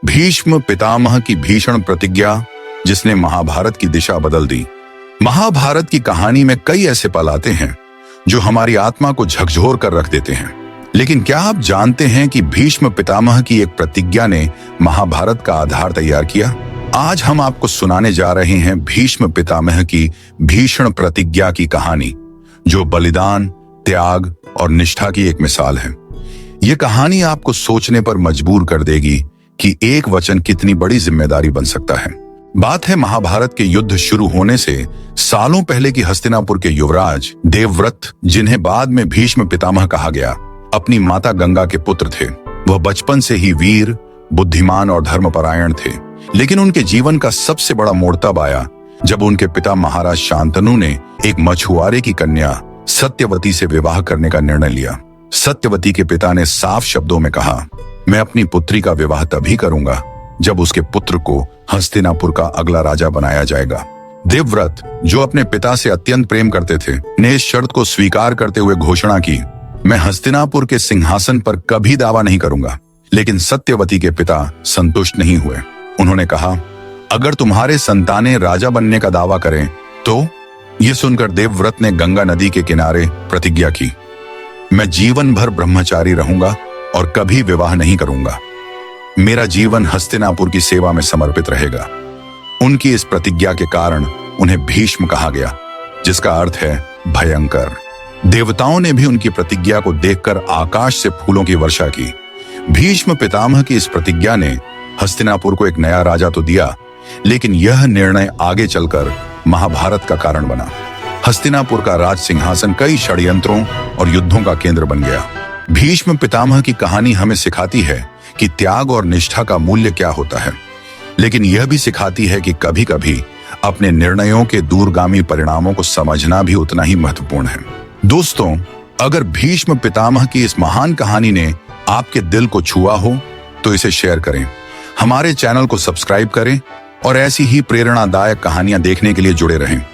भीष्म पितामह की भीषण प्रतिज्ञा जिसने महाभारत की दिशा बदल दी। महाभारत की कहानी में कई ऐसे पल आते हैं जो हमारी आत्मा को झकझोर कर रख देते हैं, लेकिन क्या आप जानते हैं कि भीष्म पितामह की एक प्रतिज्ञा ने महाभारत का आधार तैयार किया? आज हम आपको सुनाने जा रहे हैं भीष्म पितामह की भीषण प्रतिज्ञा की कहानी, जो बलिदान, त्याग और निष्ठा की एक मिसाल है। ये कहानी आपको सोचने पर मजबूर कर देगी कि एक वचन कितनी बड़ी जिम्मेदारी बन सकता है। बात है महाभारत के युद्ध शुरू होने से सालों पहले की हस्तिनापुर के युवराज देवव्रत, जिन्हें बाद में भीष्म पितामह कहा गया, अपनी माता गंगा के पुत्र थे। वह बचपन से ही वीर, बुद्धिमान और धर्मपरायण थे, लेकिन उनके जीवन का सबसे बड़ा मोड़ तब आया जब उनके पिता महाराज शांतनु ने एक मछुआरे की कन्या सत्यवती से विवाह करने का निर्णय लिया। सत्यवती के पिता ने साफ शब्दों में कहा, मैं अपनी पुत्री का विवाह तभी करूंगा जब उसके पुत्र को हस्तिनापुर का अगला राजा बनाया जाएगा। देवव्रत, जो अपने पिता से अत्यंत प्रेम करते थे, ने इस शर्त को स्वीकार करते हुए घोषणा की, मैं हस्तिनापुर के सिंहासन पर कभी दावा नहीं करूंगा। लेकिन सत्यवती के पिता संतुष्ट नहीं हुए। उन्होंने कहा, अगर तुम्हारे संतानें राजा बनने का दावा करें तो? यह सुनकर देवव्रत ने गंगा नदी के किनारे प्रतिज्ञा की, मैं जीवन भर ब्रह्मचारी रहूंगा और कभी विवाह नहीं करूंगा। मेरा जीवन हस्तिनापुर की सेवा में समर्पित रहेगा। उनकी इस प्रतिज्ञा के कारण उन्हें भीष्म कहा गया, जिसका अर्थ है भयंकर। देवताओं ने भी उनकी प्रतिज्ञा को देखकर आकाश से फूलों की वर्षा की। भीष्म पितामह की इस प्रतिज्ञा ने हस्तिनापुर को एक नया राजा तो दिया, लेकिन यह निर्णय आगे चलकर महाभारत का कारण बना। हस्तिनापुर का राज सिंहासन कई षड्यंत्रों और युद्धों का केंद्र बन गया। भीष्म पितामह की कहानी हमें सिखाती है कि त्याग और निष्ठा का मूल्य क्या होता है, लेकिन यह भी सिखाती है कि कभी-कभी अपने निर्णयों के दूरगामी परिणामों को समझना भी उतना ही महत्वपूर्ण है। दोस्तों, अगर भीष्म पितामह की इस महान कहानी ने आपके दिल को छुआ हो तो इसे शेयर करें, हमारे चैनल को सब्सक्राइब करें और ऐसी ही प्रेरणादायक कहानियां देखने के लिए जुड़े रहें।